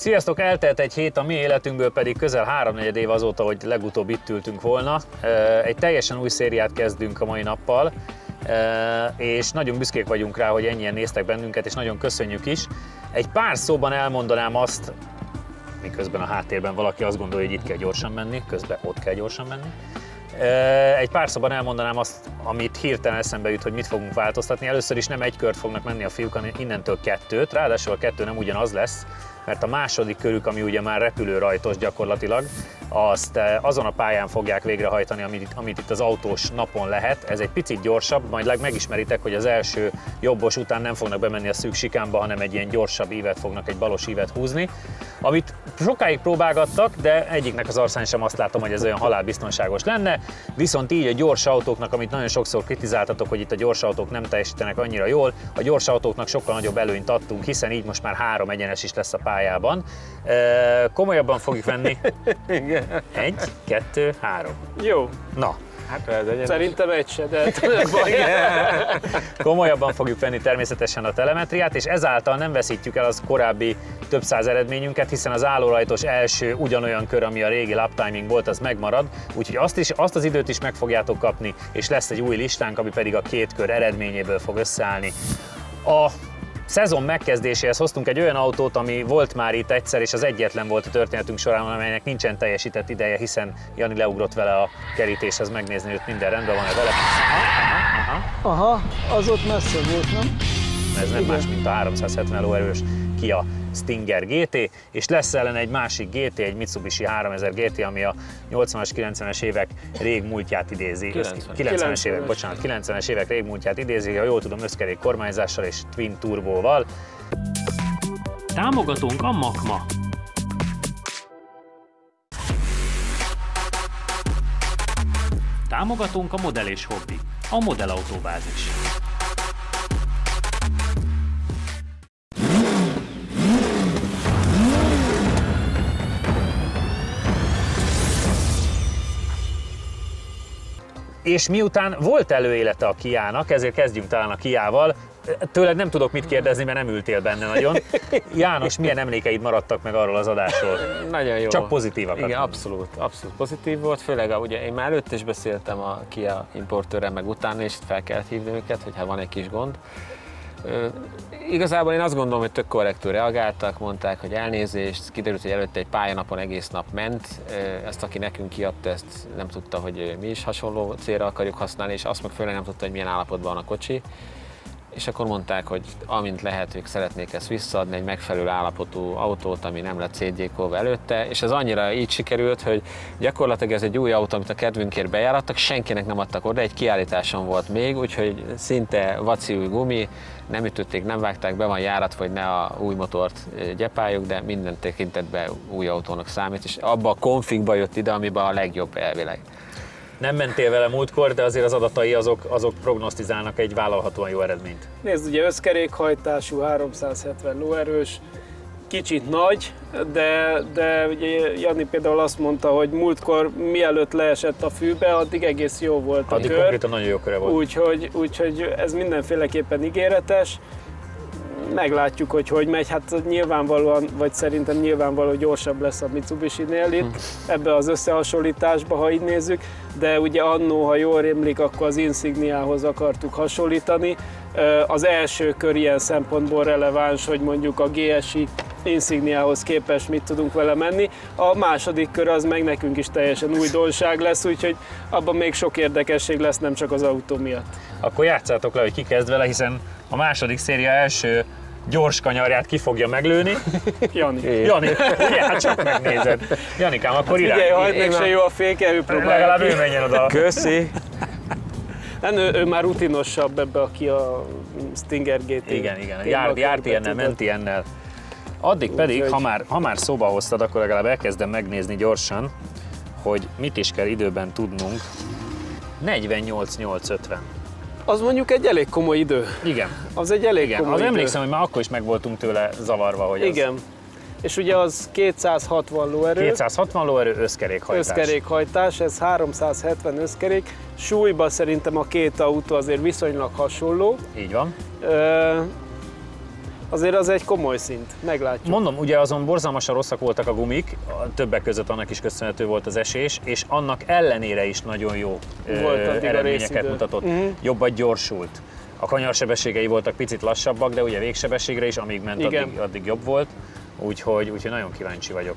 Sziasztok! Eltelt egy hét, a mi életünkből pedig közel 3-4 év azóta, hogy legutóbb itt ültünk volna. Egy teljesen új szériát kezdünk a mai nappal, és nagyon büszkék vagyunk rá, hogy ennyien néztek bennünket, és nagyon köszönjük is. Egy pár szóban elmondanám azt, miközben a háttérben valaki azt gondolja, hogy itt kell gyorsan menni, közben ott kell gyorsan menni. Egy pár szóban elmondanám azt, amit hirtelen eszembe jut, hogy mit fogunk változtatni. Először is nem egy kört fognak menni a fiúk, hanem innentől 2-t, ráadásul a 2 nem ugyanaz lesz, mert a második körük, ami ugye már repülőrajtos gyakorlatilag, azt azon a pályán fogják végrehajtani, amit itt az autós napon lehet. Ez egy picit gyorsabb, majd megismeritek, hogy az első jobbos után nem fognak bemenni a szűk sikámba, hanem egy ilyen gyorsabb ívet fognak, egy balos ívet húzni. Amit sokáig próbálgattak, de egyiknek az arcán sem azt látom, hogy ez olyan halálbiztonságos lenne. Viszont így a gyors autóknak, amit nagyon sokszor kritizáltatok, hogy itt a gyors autók nem teljesítenek annyira jól, a gyors autóknak sokkal nagyobb előnyt adtunk, hiszen így most már 3 egyenes is lesz a pályában. Komolyabban fogjuk venni. 1, 2, 3. Jó. Na. Hát ez szerintem egy se, de komolyabban fogjuk venni természetesen a telemetriát, és ezáltal nem veszítjük el az korábbi több száz eredményünket, hiszen az állórajtos első ugyanolyan kör, ami a régi lap timing volt, az megmarad, úgyhogy azt az időt is meg fogjátok kapni, és lesz egy új listánk, ami pedig a 2 kör eredményéből fog összeállni. A szezon megkezdéséhez hoztunk egy olyan autót, ami volt már itt egyszer, és az egyetlen volt a történetünk során, amelynek nincsen teljesített ideje, hiszen Jani leugrott vele a kerítéshez megnézni, hogy minden rendben van-e vele. Aha, az ott messze volt, nem? Ez nem más, mint a 370 lóerős Kia Stinger GT, és lesz ellen egy másik GT, egy Mitsubishi 3000 GT, ami a 80-as, 90-es évek régmúltját idézi. 90-es évek régmúltját idézi, ha jól tudom, összkerék kormányzással és twin turbóval. Támogatónk a Makma. Támogatónk a Modell és Hobby, a Modell Autóbázis. És miután volt előélete a Kiának, ezért kezdjünk talán a Kiával. Tőled nem tudok mit kérdezni, mert nem ültél benne nagyon. János, milyen emlékeid maradtak meg arról az adásról? Nagyon jó. Csak pozitívakat. Igen, abszolút pozitív volt, főleg ugye én már előtt is beszéltem a Kia importőrrel, meg utána, és fel kellett hívni őket, hogyha van egy kis gond. Igazából én azt gondolom, hogy tök korrektül reagáltak, mondták, hogy elnézést, kiderült, hogy előtte egy pályanapon egész nap ment, ezt aki nekünk kiadta, ezt nem tudta, hogy mi is hasonló célra akarjuk használni, és azt meg főleg nem tudta, hogy milyen állapotban van a kocsi. És akkor mondták, hogy amint lehet, ők szeretnék ezt visszaadni, egy megfelelő állapotú autót, ami nem lett szétgyékolva előtte, és ez annyira így sikerült, hogy gyakorlatilag ez egy új autó, amit a kedvünkért bejárattak, senkinek nem adtak oda, egy kiállításon volt még, úgyhogy szinte vaci új gumi, nem ütötték, nem vágták, be van járatva, hogy ne a új motort gyepáljuk, de minden tekintetben új autónak számít, és abba a konfigba jött ide, amiben a legjobb elvileg. Nem mentél vele múltkor, de azért az adatai azok prognosztizálnak egy vállalhatóan jó eredményt. Nézd, ugye összkerékhajtású, 370 lóerős, kicsit nagy, de ugye Jani például azt mondta, hogy múltkor mielőtt leesett a fűbe, addig egész jó volt a kör. Addig konkrétan nagyon jó köre volt. Úgyhogy ez mindenféleképpen ígéretes. Meglátjuk, hogy megy, hát nyilvánvalóan, vagy szerintem nyilvánvalóan gyorsabb lesz a Mitsubishi-nél itt, ebbe az összehasonlításba, ha így nézzük, de ugye annó, ha jól rémlik, akkor az Insigniához akartuk hasonlítani. Az első kör ilyen szempontból releváns, hogy mondjuk a GSI Insigniához képest mit tudunk vele menni. A második kör az meg nekünk is teljesen újdonság lesz, úgyhogy abban még sok érdekesség lesz, nem csak az autó miatt. Akkor játszátok le, hogy ki kezd vele, hiszen a második széria első gyors kanyarját ki fogja meglőni. Jani, hát csak megnézed. Janikám, akkor irány. Figyelj, hagyd meg, se jó a fékelő, próbálja. Legalább ő menjen oda. Köszi. Nem, ő már rutinosabb ebbe a Kia Stinger GT. Igen, járt ilyennel, ment ilyennel. Addig pedig, ha már szóba hoztad, akkor legalább elkezdem megnézni gyorsan, hogy mit is kell időben tudnunk. 48-8-50. Az mondjuk egy elég komoly idő. Igen. Az egy elég komoly idő. Emlékszem, hogy már akkor is meg voltunk tőle zavarva, hogy igen. És ugye az 260 lóerő. 260 lóerő összkerékhajtás. Összkerékhajtás, ez 370 összkerék. Súlyban szerintem a két autó azért viszonylag hasonló. Így van. azért az egy komoly szint, meglátjuk. Mondom, ugye azon borzalmasan rosszak voltak a gumik, többek között annak is köszönhető volt az esés, és annak ellenére is nagyon jó eredményeket mutatott. Jobban gyorsult. A kanyarsebességei voltak picit lassabbak, de ugye végsebességre is, amíg ment, addig jobb volt. Úgyhogy nagyon kíváncsi vagyok.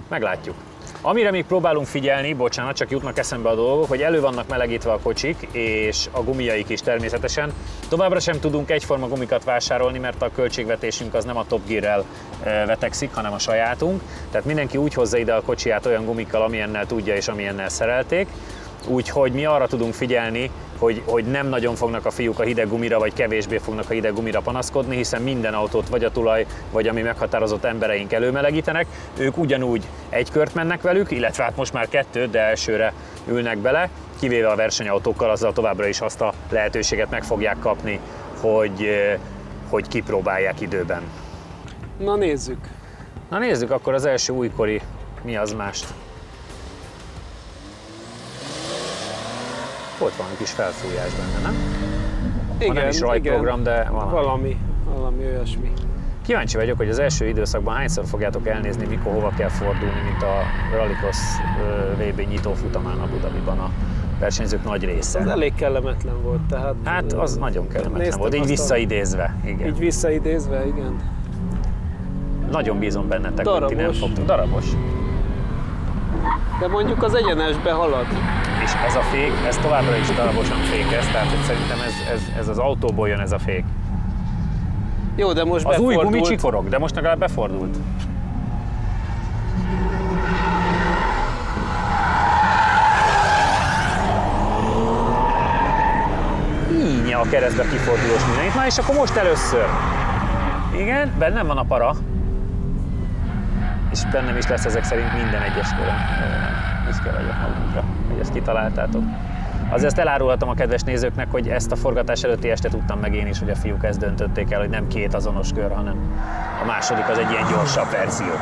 Meglátjuk. Amire még próbálunk figyelni, bocsánat, csak jutnak eszembe a dolgok, hogy elő vannak melegítve a kocsik, és a gumijaik is természetesen. Továbbra sem tudunk egyforma gumikat vásárolni, mert a költségvetésünk az nem a Top Gear-rel vetekszik, hanem a sajátunk. Tehát mindenki úgy hozza ide a kocsiját olyan gumikkal, amilyennel tudja és amilyennel szerelték. Úgyhogy mi arra tudunk figyelni, hogy nem nagyon fognak a fiúk a hideg gumira, vagy kevésbé fognak a hideg gumira panaszkodni, hiszen minden autót vagy a tulaj, vagy ami meghatározott embereink előmelegítenek. Ők ugyanúgy egy kört mennek velük, illetve hát most már 2, de elsőre ülnek bele, kivéve a versenyautókkal, azzal továbbra is azt a lehetőséget meg fogják kapni, hogy kipróbálják időben. Na nézzük. Na nézzük akkor az első újkori mi az mást. Volt valami kis felfújás benne, nem? Igen, nem is rajtprogram, de valami olyasmi. Kíváncsi vagyok, hogy az első időszakban hányszor fogjátok elnézni, mikor hova kell fordulni, mint a Rallycross VB nyitó futamán Abu Dhabiban a versenyzők nagy része. Az elég kellemetlen volt, tehát... Hát az nagyon kellemetlen volt, így visszaidézve. Igen. Így visszaidézve, igen. Nagyon bízom bennetek, hogy ti nem fogtok. Darabos. De mondjuk az egyenesbe halad. És ez a fék, ez továbbra is darabosan fékez, tehát hogy szerintem ez az autóból jön ez a fék. Jó, de most az befordult. új gumi csikorog, de most legalább befordult. Így a keresztbe kifordulós mindenit. Na és akkor most először. Igen, bennem van a para. És bennem is lesz ezek szerint minden egyes körön. Büszke vagyok magunkra, hogy ezt kitaláltátok. Azért ezt elárulhatom a kedves nézőknek, hogy ezt a forgatás előtti este tudtam meg én is, hogy a fiúk ezt döntötték el, hogy nem 2 azonos kör, hanem a második az egy ilyen gyorsabb verzió.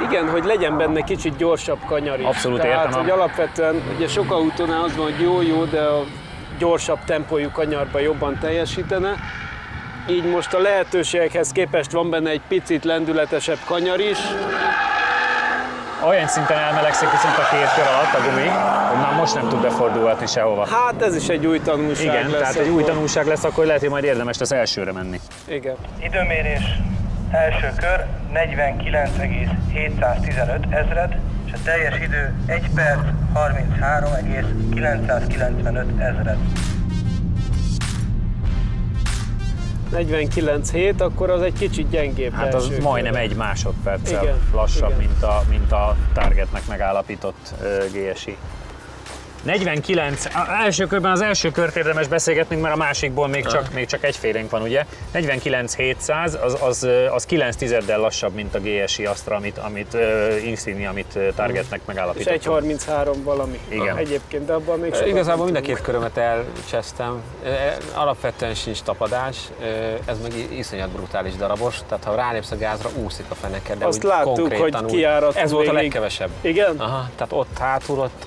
Igen, hogy legyen benne kicsit gyorsabb kanyar is. Abszolút tehát, értem. hogy alapvetően ugye sok autónál az van, hogy jó, de a gyorsabb tempójú kanyarban jobban teljesítene. Így most a lehetőségekhez képest van benne egy picit lendületesebb kanyar is. Olyan szinten elmelegszik viszont a 2 kör alatt a gumi, hogy már most nem tud befordulhatni sehova. Hát ez is egy új tanulság. Igen, lesz. tehát egy új tanulság lesz, akkor lehet, hogy majd érdemes lesz elsőre menni. Igen. Időmérés első kör 49,715 ezred, és a teljes idő 1 perc 33,995 ezred. 49,7, akkor az egy kicsit gyengébb. Hát az majdnem kör. 1 másodperccel Igen, lassabb, igen. mint a Targetnek megállapított GSI. 49, első körben az első kört érdemes beszélgetnünk, mert a másikból még csak egyfélénk van, ugye? 49,700 az 9 tizeddel lassabb, mint a GSI Astra, amit Insignia, amit Targetnek megállapított. És 1,33 valami. Igen. Egyébként, de abban még Igazából mind a 2 körömet elcsesztem. Alapvetően sincs tapadás, ez meg iszonyat brutális darabos, tehát ha rálépsz a gázra, úszik a feneked, de azt láttuk, hogy kiáradt. Ez volt a legkevesebb. Igen? Aha, tehát ott hátul, ott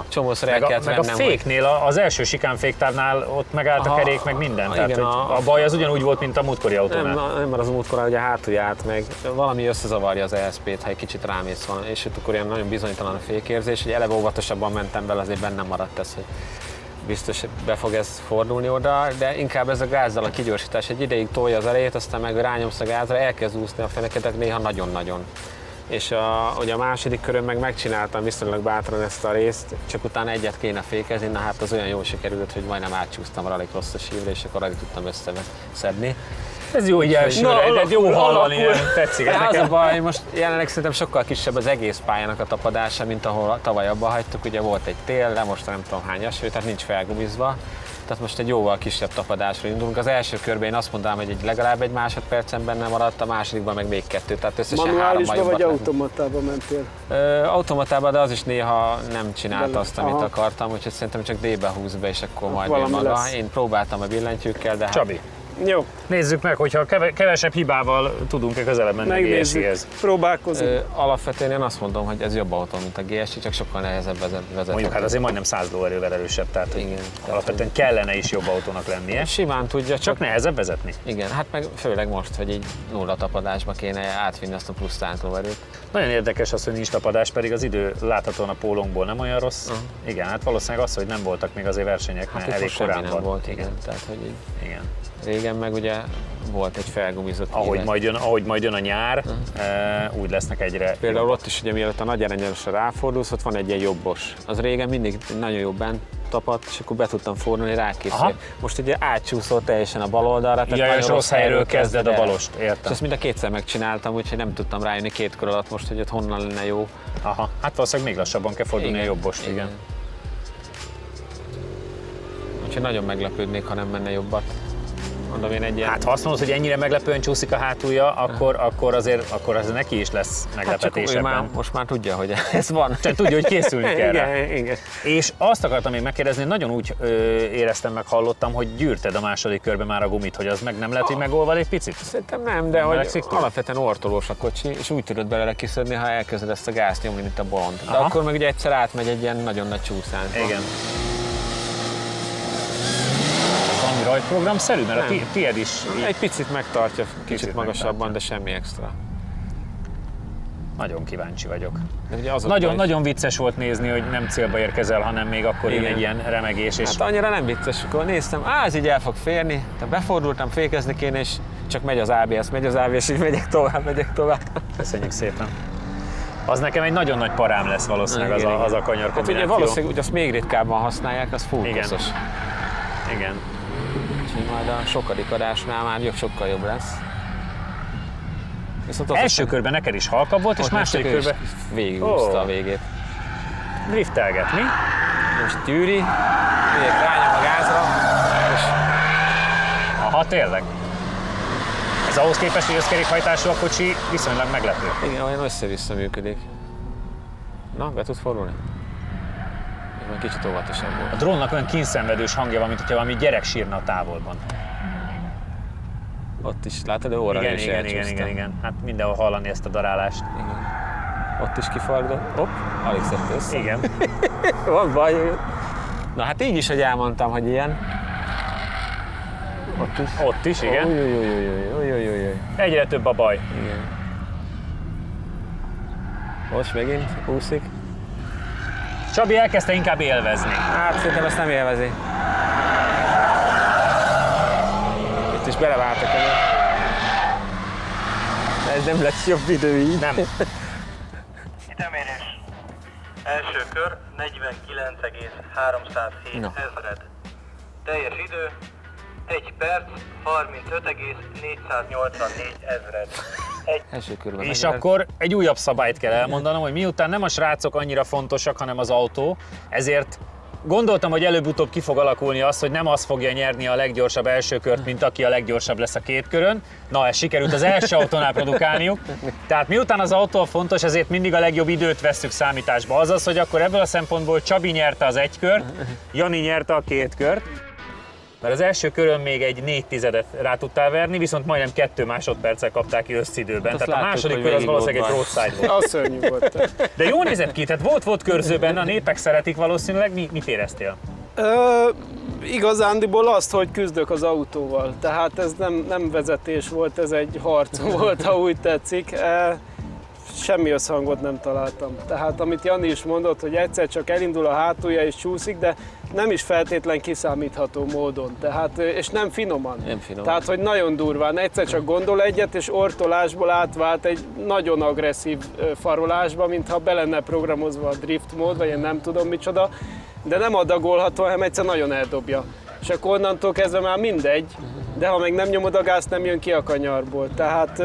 csomószor el kellett meg a vennem, féknél, az első sikánféktárnál ott megállt a kerék, meg minden. Tehát, igen, a baj az ugyanúgy volt, mint a múltkori autónál. Nem, mert az múltkor ugye hátulját, meg valami összezavarja az ESP-t, ha egy kicsit rámész van, és itt akkor ilyen nagyon bizonytalan a fékérzés, hogy eleve óvatosabban mentem bele, azért bennem maradt ez, hogy biztos be fog ez fordulni oda, de inkább ez a gázzal a kigyorsítás, egy ideig tolja az elejét, aztán meg rányomsz a gázra, elkezd úszni a fenekedet néha nagyon-nagyon. És ugye a második körön meg megcsináltam viszonylag bátran ezt a részt, csak utána egyet kéne fékezni, na hát az olyan jól sikerült, hogy majdnem átcsúsztam a Rallycross-os hívre, és akkor alig tudtam összeszedni. Ez jó, így elsőre, jó hallani, tetszik ez az nekem. a baj, most jelenleg szerintem sokkal kisebb az egész pályának a tapadása, mint ahol tavaly abba hagytuk, ugye volt egy tél, de most nem tudom hány eső, tehát nincs felgumizva. Tehát most egy jóval kisebb tapadásra indulunk. Az első körben én azt mondanám, hogy legalább 1 másodpercen benne maradt, a másodikban meg még 2, tehát összesen 3 manuálisba vagy automatában mentél? Automatában, de az is néha nem csinált azt, amit akartam, úgyhogy szerintem csak D-be húz be, és akkor majd jön maga. Lesz. Én próbáltam a billentyűkkel, de Csabi, Jó, Nézzük meg, hogyha kevesebb hibával tudunk-e közelebb menni a megnézzük, GSI-hez. próbálkozunk. Alapvetően én azt mondom, hogy ez jobb autó, mint a GSI, csak sokkal nehezebb vezetni. Mondjuk hát azért majdnem 100 lóerővel erősebb, tehát Igen. alapvetően kellene is jobb autónak lennie. Simán tudja, Csak nehezebb vezetni. Igen, hát meg főleg most, hogy így nulla tapadásba kéne átvinni azt a plusz 100 lóerőt. Nagyon érdekes az, hogy nincs tapadás, pedig az idő láthatóan a pólónkból nem olyan rossz. Igen, hát valószínűleg az, hogy nem voltak még azért versenyek, Hát mert itt elég most semmi korán nem van. volt, igen. Tehát, hogy így Igen. régen meg ugye volt egy felgumizott Ahogy élet. majd jön a nyár, úgy lesznek egyre Például ott is, ugye mielőtt a nagy aranyosra ráfordulsz, ott van egy ilyen jobbos. Az régen mindig nagyon jó bent tapadt, és akkor be tudtam fordulni, rákészül. Most ugye átcsúszol teljesen a bal oldalra, tehát Ja, nagyon és rossz helyről kezded a el. balost, És értem. ezt mind a kétszer megcsináltam, úgyhogy nem tudtam rájönni 2 kör alatt most, hogy ott honnan lenne jó. Aha, hát valószínűleg még lassabban kell fordulni a jobbost, igen. Úgyhogy nagyon meglepődnék, ha nem menne jobbat. Mondom én egy ilyen... Hát ha azt mondod, hogy ennyire meglepően csúszik a hátulja, akkor azért neki is lesz csak meglepetés ő már, ebben. most már tudja, hogy ez van. Csak tudja, hogy készülni kell rá. Igen. És azt akartam még megkérdezni, nagyon úgy éreztem, meg hallottam, hogy gyűrted a második körbe már a gumit, hogy az meg nem lehet, hogy megolvad egy picit? Szerintem nem, de hogy Melegszik túl? alapvetően ortolós a kocsi, és úgy tudod belőle kiszedni, ha elkezded ezt a gázt nyomni, mint a bolond. De Aha. akkor meg ugye egyszer átmegy egy ilyen nagyon nagy csúszás. Igen. Valami rajtprogramszerű, mert a Nem. tiéd is így Egy picit megtartja, kicsit Picit magasabban, megtartja. de semmi extra. nagyon kíváncsi vagyok. De ugye azokban is- Nagyon vicces volt nézni, hogy nem célba érkezel, hanem még akkor jön Igen. egy ilyen remegés, és Hát annyira nem vicces, akkor néztem, ez így el fog férni, de befordultam, fékezni kéne, és csak megy az ABS, így megyek tovább. köszönjük szépen. Az nekem egy nagyon nagy parám lesz valószínűleg az a kanyar Hát ugye kombináció. valószínűleg, hogy azt még ritkábban használják, az full Igen. koszos. Igen. Úgyhogy majd a sokadik adásnál már sokkal jobb lesz. Viszont ott Első körben neked is halkabb volt, és második körben végigúszta a végét. driftelget, mi? Most tűri, ugye rányom a gázra, és Aha, tényleg. Ez ahhoz képest, hogy összkerékhajtású a kocsi viszonylag meglepő. igen, olyan össze-vissza működik. Na, be tud fordulni? Ez már kicsit óvatosabb A volt. drónnak olyan kínszenvedős hangja van, mint hogyha valami gyerek sírna a távolban. Ott is, látod, óra is elcsúszta. Igen. Hát mindenhol hallani ezt a darálást. Igen. Ott is kifordult. Hopp, alig szedte össze. Igen. Van baj. Na hát így is, hogy elmondtam, hogy ilyen. Ott is, igen. Új. Egyre több a baj. Igen. Most megint úszik. Csabi elkezdte inkább élvezni. Hát szerintem ezt nem élvezi. Itt is beleváltak ebbe. Ez nem lesz jobb idő így. Nem. Időmérés. Első kör 49,307 Na. ezred. Teljes idő 1 perc 35,484 ezred. Első körben És megjelent. akkor egy újabb szabályt kell elmondanom, hogy miután nem a srácok annyira fontosak, hanem az autó, ezért gondoltam, hogy előbb-utóbb ki fog alakulni az, hogy nem az fogja nyerni a leggyorsabb első kört, mint aki a leggyorsabb lesz a 2 körön. Na, ez sikerült az első autónál produkálniuk. Tehát miután az autó fontos, ezért mindig a legjobb időt vesszük számításba. Azaz, hogy akkor ebből a szempontból Csabi nyerte az 1 kört, Jani nyerte a 2 kört. Mert az első körön még egy 4/10 rá tudtál verni, viszont majdnem 2 másodperccel kapták ki összidőben. Hát azt Tehát a láttuk, második hogy kör az végig valószínűleg egy volt broadside volt. Az szörnyű volt. De jól nézett ki, tehát volt körző benne, a népek szeretik valószínűleg. Mit éreztél? Igazándiból azt, hogy küzdök az autóval. Tehát ez nem vezetés volt, ez egy harc volt, ha úgy tetszik. Semmi összhangot nem találtam. Tehát amit Jani is mondott, hogy egyszer csak elindul a hátulja és csúszik, de nem is feltétlen kiszámítható módon. Tehát, és nem finoman. Nem finoman. Tehát, hogy nagyon durván. Egyszer csak gondol egyet, és ortolásból átvált egy nagyon agresszív farolásba, mintha be lenne programozva a drift mód, vagy én nem tudom micsoda. De nem adagolható, hanem egyszer nagyon eldobja. És akkor onnantól kezdve már mindegy, de ha meg nem nyomod a gázt, nem jön ki a kanyarból. Tehát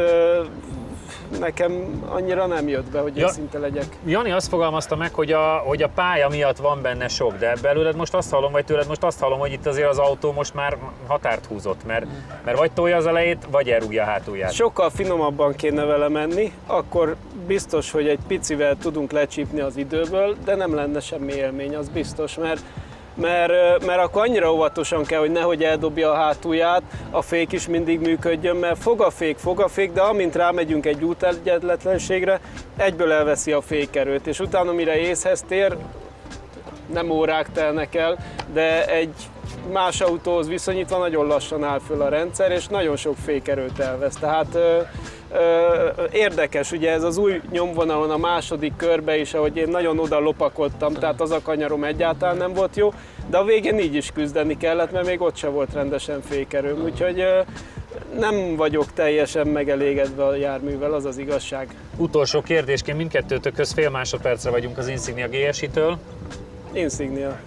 nekem annyira nem jött be, hogy őszinte legyek. Jani azt fogalmazta meg, hogy a pálya miatt van benne sok, de belőled most azt hallom, vagy tőled most azt hallom, hogy itt azért az autó most már határt húzott, mert vagy tolja az elejét, vagy elrúgja a hátulját. Sokkal finomabban kéne vele menni, akkor biztos, hogy egy picivel tudunk lecsípni az időből, de nem lenne semmi élmény, az biztos, mert mert akkor annyira óvatosan kell, hogy nehogy eldobja a hátulját, a fék is mindig működjön, mert fog a fék, de amint rámegyünk egy útegyenletlenségre, egyből elveszi a fékerőt, és utána mire észhez tér, nem órák telnek el, de egy más autóhoz viszonyítva nagyon lassan áll föl a rendszer, és nagyon sok fékerőt elvesz. Tehát érdekes, ugye ez az új nyomvonalon a második körbe is, ahogy én nagyon oda lopakodtam, tehát az a kanyarom egyáltalán nem volt jó, de a végén így is küzdeni kellett, mert még ott se volt rendesen fékerőm, úgyhogy nem vagyok teljesen megelégedve a járművel, az az igazság. Utolsó kérdésként mindkettőtökhöz fél másodpercre vagyunk az Insignia GSI-től. Insignia.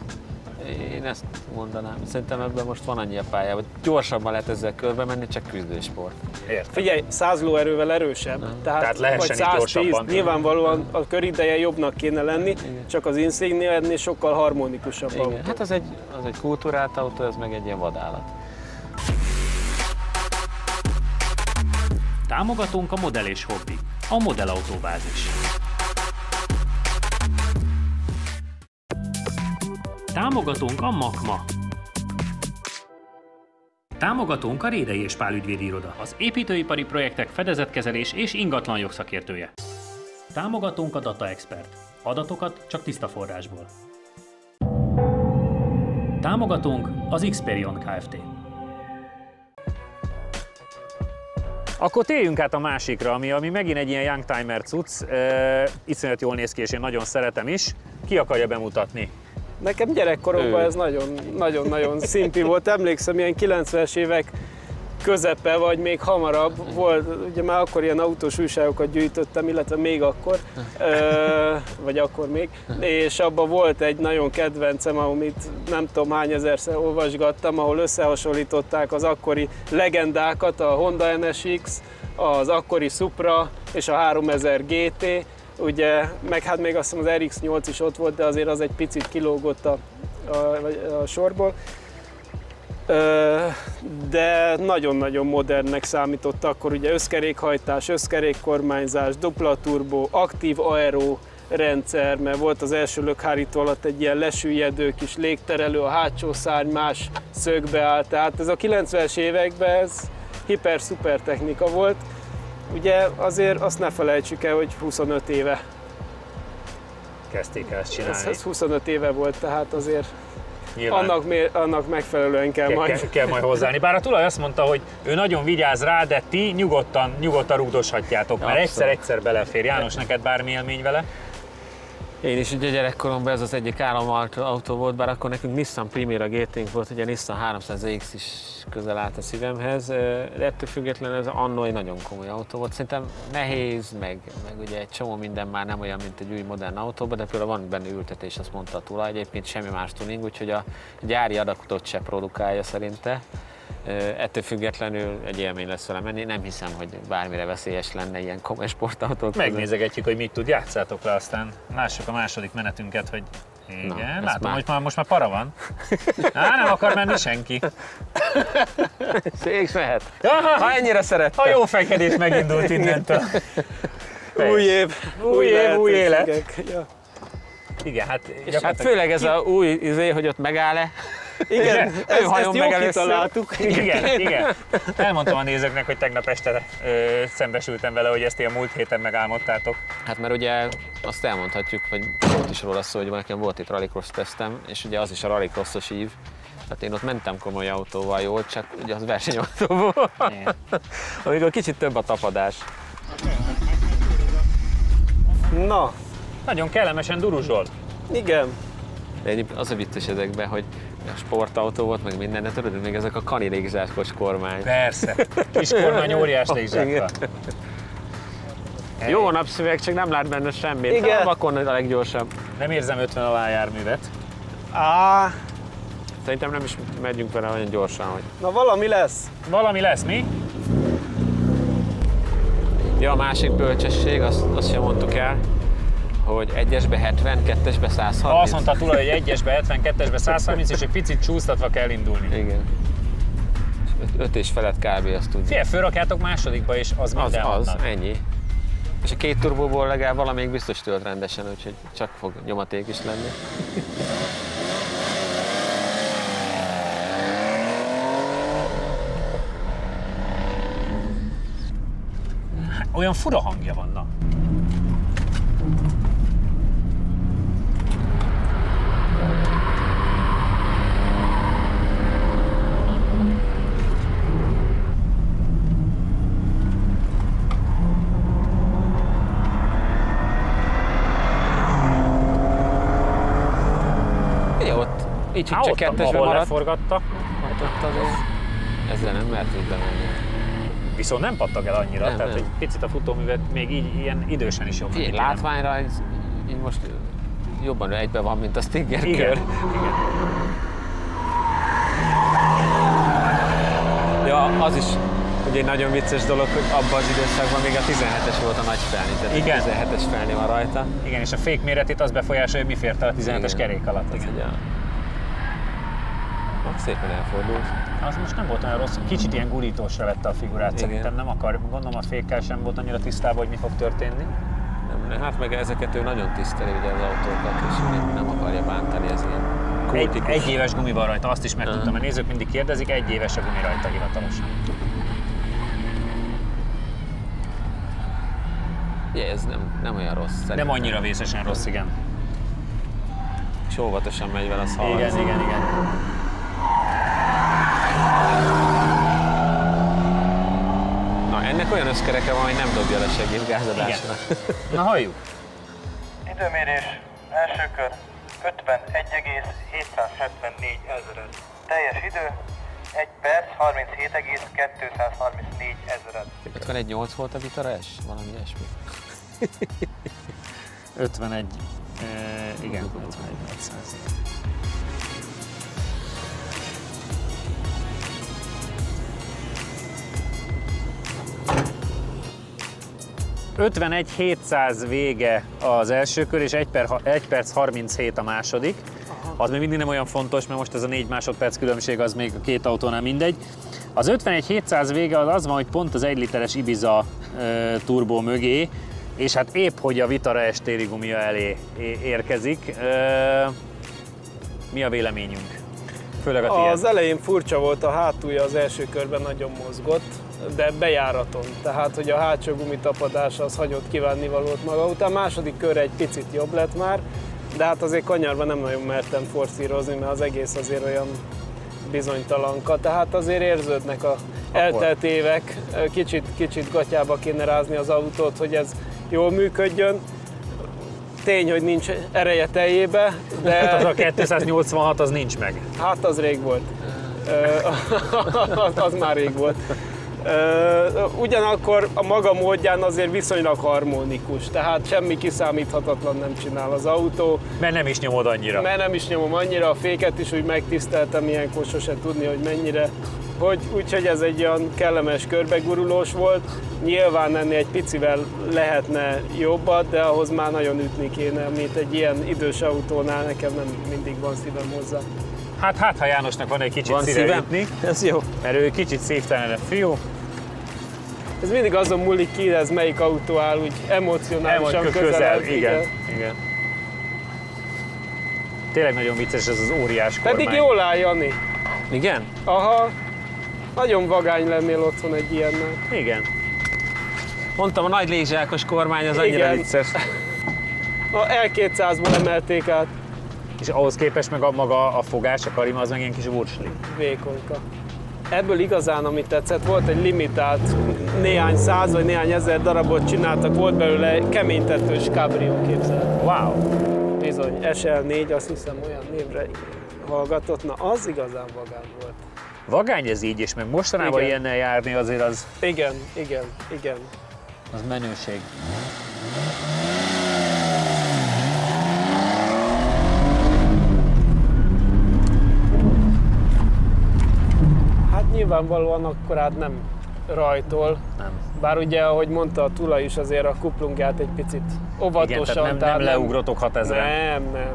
Én ezt mondanám. Szerintem ebben most van annyi a pálya, hogy gyorsabban lehet ezzel körbe menni, csak küzdősport. Értem. Figyelj, 100 lóerővel erősebb, Tehát lehessen vagy így 110, gyorsabban. nyilvánvalóan a körideje jobbnak kéne lenni, csak az Insignia ennél sokkal harmonikusabb autó. Igen. Hát az egy kultúrált autó, ez meg egy ilyen vadállat. Támogatónk a Modell és Hobby, a Modell Autóbázis. Támogatónk a Makma. Támogatónk a Rédei és Pál ügyvédi iroda, az építőipari projektek fedezetkezelés és ingatlan jogszakértője. Támogatónk a Data Expert. Adatokat csak tiszta forrásból. Támogatónk az Xperion Kft. Akkor térjünk át a másikra, ami megint egy ilyen youngtimer cucc, iszonyat jól néz ki, és én nagyon szeretem is. Ki akarja bemutatni? Nekem gyerekkoromban ez nagyon szimpi volt. Emlékszem, ilyen 90-es évek közepe, vagy még hamarabb volt, ugye már akkor ilyen autós újságokat gyűjtöttem, illetve még akkor, vagy akkor még, és abban volt egy nagyon kedvencem, amit nem tudom hány ezerszer olvasgattam, ahol összehasonlították az akkori legendákat, a Honda NSX, az akkori Supra és a 3000 GT, ugye, meg hát még azt hiszem az RX-8 is ott volt, de azért az egy picit kilógott a sorból. De nagyon-nagyon modernnek számított akkor, ugye összkerékhajtás, összkerékkormányzás, dupla turbó, aktív aero rendszer, mert volt az első lökhárító alatt egy ilyen lesüllyedő kis légterelő, a hátsó szárny más szögbe állt, tehát ez a 90-es években ez hiper-szuper technika volt. Ugye azért azt ne felejtsük el, hogy 25 éve Kezdték ezt csinálni. ez 25 éve volt, tehát azért Nyilván annak megfelelően kell kell majd hozzáállni. Bár a tulaj azt mondta, hogy ő nagyon vigyáz rá, de ti nyugodtan rúgdoshatjátok, mert egyszer belefér. János, neked bármi élmény vele? Én is ugye gyerekkoromban ez az egyik álomautó volt, bár akkor nekünk Nissan Primera GT-nk volt, ugye Nissan 300X is közel állt a szívemhez, de ettől függetlenül ez annó egy nagyon komoly autó volt. Szerintem nehéz, meg ugye egy csomó minden már nem olyan, mint egy új modern autóban, de például van benne ültetés, azt mondta a tulaj, egyébként semmi más tuning, úgyhogy a gyári adatot se produkálja szerinte. Ettől függetlenül egy élmény lesz vele menni, nem hiszem, hogy bármire veszélyes lenne ilyen komoly sportautók. Megnézegetjük, hogy mit tud, játszátok le, aztán lássuk a második menetünket, hogy igen, látom, hogy most már para van. Nem akar menni senki. Ség mehet. Ha ennyire szerettem. A jó fekedés megindult innentől. új év, új élet. Ja. Igen, hát Hát főleg ez a új izé, hogy ott megáll-e. Igen, ezt jól kitaláltuk. Igen. Elmondtam a nézőknek, hogy tegnap este szembesültem vele, hogy ezt ilyen múlt héten megálmodtátok. Hát mert ugye azt elmondhatjuk, hogy ott is róla szó, hogy nekem volt itt rallycross tesztem, és ugye az is a rallycrossos ív. Tehát én ott mentem komoly autóval jól, csak ugye az versenyautó volt. Amikor kicsit több a tapadás. Na, Nagyon kellemesen duruzsol. igen. De az a vicces ezekben, hogy a sportautó volt, meg minden, de tudod, még ezek a kani légzsákos kormány. Persze. Kis kormány óriás légzsákkal. Jó napszüveg, csak nem lát benne semmit. Igen. A vakon a leggyorsabb. Nem érzem 50 alá járművet. Szerintem nem is megyünk vele olyan gyorsan, hogy... Na valami lesz. Valami lesz, mi? Ja, a másik bölcsesség, azt sem mondtuk el, hogy 1-esbe 70, 2-esbe 130. Azt mondta tulaj, hogy 1-esbe 70, 2-esbe 130, és egy picit csúsztatva kell indulni. Igen. 5 és felett kb. Azt tudja. Figyelj, fölrakjátok másodikba, és az minden Az, adnak. ennyi. És a 2 turbóból legalább valamelyik biztos tölt rendesen, úgyhogy csak fog nyomaték is lenni. olyan fura hangja van, na. Így csak kettesben maradt. leforgatta. Ott azért. Ezzel nem mertünk bemenni. Viszont nem pattag el annyira, nem, tehát nem. egy picit a futóművet még így ilyen idősen is jobb. Figyelj, látványra ez, így most jobban egyben van, mint a Stinger Igen, kör. igen. Ja, az is ugye egy nagyon vicces dolog, hogy abban az időszakban még a 17-es volt a nagy felni, tehát Igen. 17-es felni van rajta. Igen, és a fék méretét az befolyásolja, hogy mi fért el a 17-es kerék alatt. Az, ugye, szépen elfordult. Az most nem volt olyan rossz, kicsit ilyen gurítósra vette a figurát, Igen. szerintem nem akar, gondolom a fékkel sem volt annyira tisztában, hogy mi fog történni. Nem, hát meg ezeket ő nagyon tiszteli ugye az autókat, és nem akarja bántani, ez ilyen kultikus. Egy éves gumi van rajta, azt is megtudtam, a nézők mindig kérdezik, egy éves a gumi rajta hivatalosan. Ja, ez nem olyan rossz szerintem. Nem annyira vészesen rossz, igen. És óvatosan megy vele, az hallani. Igen. Na, ennek olyan összkereke van, hogy nem dobja le segít gázadásra. Na halljuk. Időmérés első kör 51,774 ezred. Teljes idő 1 perc 37,234 ezred. 51.8 volt a Vitara S? Valami ilyesmi. 51, igen, 51 51.700 vége az első kör, és 1 perc 37 a második. Az még mindig nem olyan fontos, mert most ez a 4 másodperc különbség, az még a két autónál mindegy. Az 51.700 vége az van, hogy pont az 1 literes Ibiza turbó mögé, és hát épp hogy a Vitara S téli gumia elé érkezik. Mi a véleményünk? Főleg a tiéd. Az elején furcsa volt, a hátulja az első körben nagyon mozgott, de bejáraton. Tehát, hogy a hátsó gumitapadása az hagyott kívánnivalót maga után. A második körre egy picit jobb lett már, de hát azért kanyarban nem nagyon mertem forszírozni, mert az egész azért olyan bizonytalanka. Tehát azért érződnek a eltelt évek, kicsit gatyába kéne rázni az autót, hogy ez jól működjön. Tény, hogy nincs ereje teljébe, de... Hát az a 286 az nincs meg. Hát az rég volt. Az már rég volt. Ugyanakkor a maga módján azért viszonylag harmonikus, tehát semmi kiszámíthatatlan nem csinál az autó. Mert nem is nyomod annyira. Mert nem is nyomom annyira, a féket is úgy megtiszteltem, ilyenkor sose tudni, hogy mennyire. Úgyhogy ez egy olyan kellemes körbegurulós volt. Nyilván ennél egy picivel lehetne jobbat, de ahhoz már nagyon ütni kéne, mint egy ilyen idős autónál nekem nem mindig van szívem hozzá. Hát ha Jánosnak van egy kicsit Van szíve szívem? ütni, Ez jó. mert ő kicsit szívtelenebb fiú. Ez mindig azon múlik ki, ez melyik autó áll úgy emocionálisan közel. Igen. Tényleg nagyon vicces ez az óriás kormány. Pedig jól áll, Jani. Igen? Aha. Nagyon vagány lennél otthon egy ilyennel. Igen. Mondtam, a nagy légzsákos kormány az annyira Igen. vicces. A L200-ból emelték át, És ahhoz képest meg maga a fogás, a karima, az meg ilyen kis vursli. vékonyka. Ebből igazán, amit tetszett, volt egy limitált, néhány száz vagy néhány ezer darabot csináltak, volt belőle keménytetős cabrio, képzel. Wow! Bizony, SL4, azt hiszem olyan névre hallgatott, na az igazán vagány volt. Vagány ez így, és meg mostanában Igen. ilyennel járni azért az Igen. az menőség. Hát nyilvánvalóan akkorát nem rajtol. Nem. Bár ugye, ahogy mondta a Tula is, azért a kuplungját egy picit óvatosan. Igen, tehát nem leugrotok 6000-en. Nem.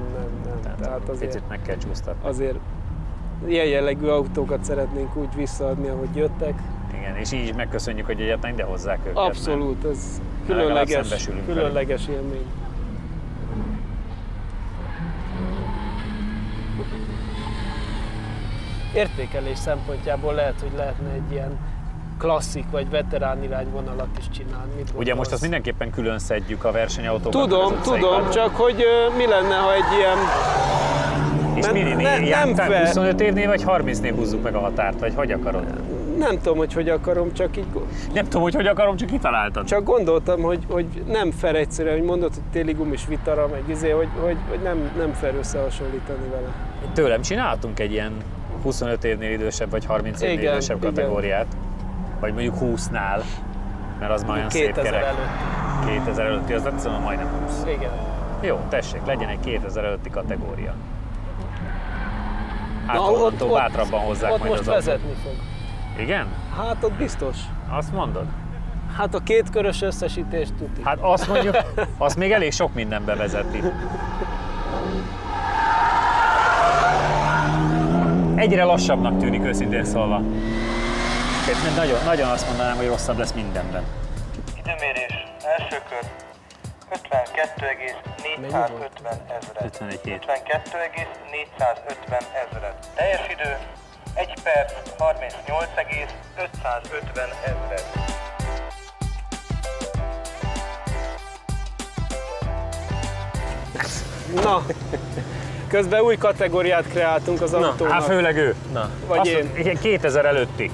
Tehát azért, Picit meg kell csúsztatni. azért ilyen jellegű autókat szeretnénk úgy visszaadni, ahogy jöttek. Igen, és így megköszönjük, hogy egyáltalán ide hozzák őket. Abszolút, ez legalább szembesülünk különleges élmény. Értékelés szempontjából lehet, hogy lehetne egy ilyen klasszik vagy veterán irányvonalat is csinálni. Ugye most azt mindenképpen külön szedjük a versenyautókat. Tudom, csak hogy mi lenne, ha egy ilyen... És nem 25 évnél vagy 30-nél húzzuk meg a határt, vagy hogy akarod? Nem tudom, hogy akarom, csak így... Nem tudom, hogy akarom, csak kitaláltad. Csak gondoltam, hogy nem fair egyszerűen, hogy mondod, hogy téli gumis vitara, meg hogy nem fair összehasonlítani vele. Tőlem csináltunk egy ilyen 25 évnél idősebb, vagy 30 évnél idősebb kategóriát. Vagy mondjuk 20-nál, mert az már olyan szép kerek. 2000 előtti, az lett szóval majdnem 20. Igen. Jó, tessék, legyen egy 2000 előtti kategória. Hát ott bátrabban hozzák ott majd most az vezetni fog. Igen? Hát ott biztos. Azt mondod? Hát a kétkörös összesítést tuti. Hát azt mondjuk, azt még elég sok mindenbe vezeti. Egyre lassabbnak tűnik, őszintén szólva. Nagyon azt mondanám, hogy rosszabb lesz mindenben. Időmérés első kör 52,450 ezred. 52,450 ezred. Teljes idő 1 perc 38,550 ezred. Na, közben új kategóriát kreáltunk az autónak. Hát főleg ő. Vagy azt, én. Igen, 2000 előtti.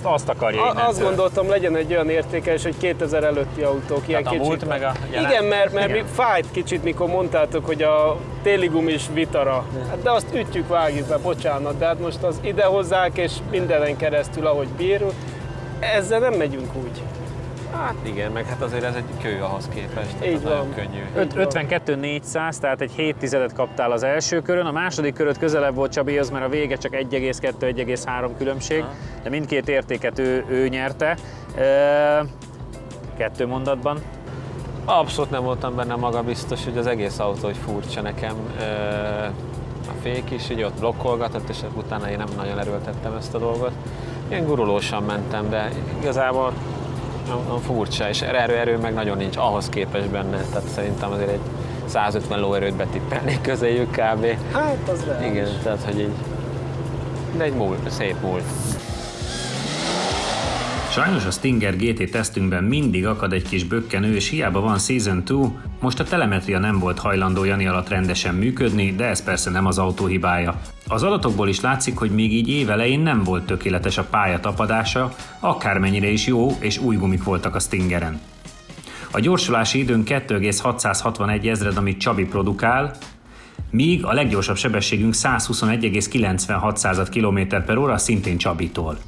Azt akarja innentől. Azt gondoltam, legyen egy olyan értékelés, hogy 2000 előtti autók. Ilyen a múlt meg a jelen. Igen, mert mi fájt kicsit, mikor mondtátok, hogy a téli gumis vitara. Hát de azt ütjük, vágjuk be, bocsánat. De hát most az ide hozzák, és mindenen keresztül, ahogy bír. Ezzel nem megyünk úgy. Hát igen, meg hát azért ez egy kő ahhoz képest. Így van. Nagyon könnyű. 52.400, tehát egy 7 tizedet kaptál az első körön, a második köröd közelebb volt Csabihoz, mert a vége csak 1,2-1,3 különbség, de mindkét értéket ő nyerte. 2 mondatban. Abszolút nem voltam benne magabiztos, hogy az egész autó hogy furcsa nekem. A fék is így ott blokkolgatott, és utána én nem nagyon erőltettem ezt a dolgot. Ilyen gurulósan mentem, de igazából nagyon furcsa, és erő meg nagyon nincs ahhoz képest benne, tehát szerintem azért egy 150 lóerőt betippelnék közéjük kb. Hát az reális. Igen, tehát hogy így, de egy szép múlt. Sajnos a Stinger GT tesztünkben mindig akad egy kis bökkenő, és hiába van Season 2, most a telemetria nem volt hajlandó Jani alatt rendesen működni, de ez persze nem az autó hibája. Az adatokból is látszik, hogy még így évelején nem volt tökéletes a pálya tapadása, akármennyire is jó és új gumik voltak a Stingeren. A gyorsulási időn 2,661 ezred, amit Csabi produkál, míg a leggyorsabb sebességünk 121,96 km/h szintén Csabitól.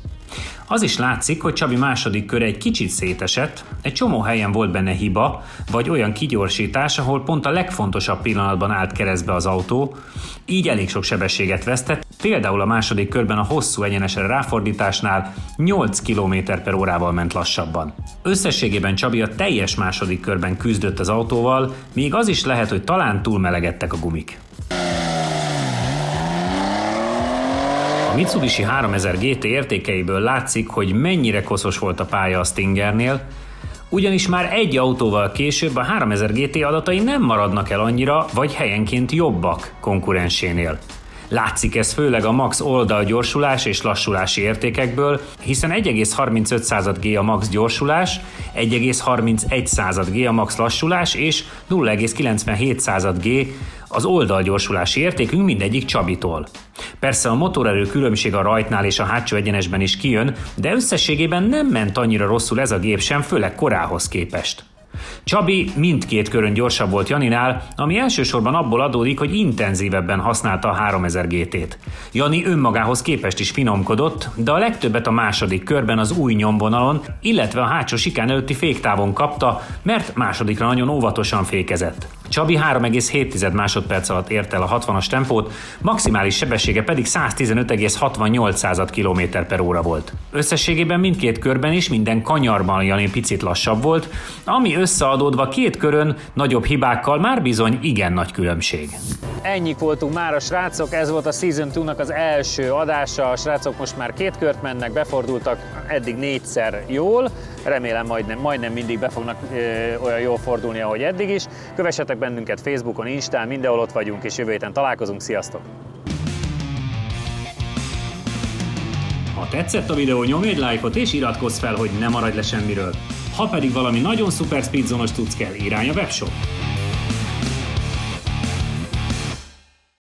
Az is látszik, hogy Csabi második köre egy kicsit szétesett, egy csomó helyen volt benne hiba, vagy olyan kigyorsítás, ahol pont a legfontosabb pillanatban állt keresztbe az autó, így elég sok sebességet vesztett, például a második körben a hosszú egyenesre ráfordításnál 8 km/h ment lassabban. Összességében Csabi a teljes második körben küzdött az autóval, még az is lehet, hogy talán túlmelegedtek a gumik. A Mitsubishi 3000 GT értékeiből látszik, hogy mennyire koszos volt a pálya a Stingernél, ugyanis már egy autóval később a 3000 GT adatai nem maradnak el annyira, vagy helyenként jobbak konkurensénél. Látszik ez főleg a max oldalgyorsulás és lassulási értékekből, hiszen 1,35 G a max gyorsulás, 1,31 G a max lassulás és 0,97 G az oldalgyorsulási értékünk mindegyik Csabitól. Persze a motorerő különbség a rajtnál és a hátsó egyenesben is kijön, de összességében nem ment annyira rosszul ez a gép sem, főleg korához képest. Csabi mindkét körön gyorsabb volt Janinál, ami elsősorban abból adódik, hogy intenzívebben használta a 3000 GT-t. Jani önmagához képest is finomkodott, de a legtöbbet a második körben az új nyomvonalon, illetve a hátsó sikán előtti féktávon kapta, mert másodikra nagyon óvatosan fékezett. Csabi 3,7 másodperc alatt ért el a 60-as tempót, maximális sebessége pedig 115,68 km/h volt. Összességében mindkét körben is minden kanyarban Jani picit lassabb volt, ami összeadódva két körön nagyobb hibákkal már bizony igen nagy különbség. Ennyik voltunk már a srácok, ez volt a Season 2-nak az első adása, a srácok most már 2 kört mennek, befordultak eddig 4-szer jól, remélem majdnem mindig be fognak olyan jól fordulni, ahogy eddig is. Kövessetek bennünket Facebookon, Instán, mindenhol ott vagyunk, és jövő héten találkozunk, sziasztok! Ha tetszett a videó, nyomj egy lájkot és iratkozz fel, hogy ne maradj le semmiről. Ha pedig valami nagyon szuper speedzónos cucc kell, irány a webshop.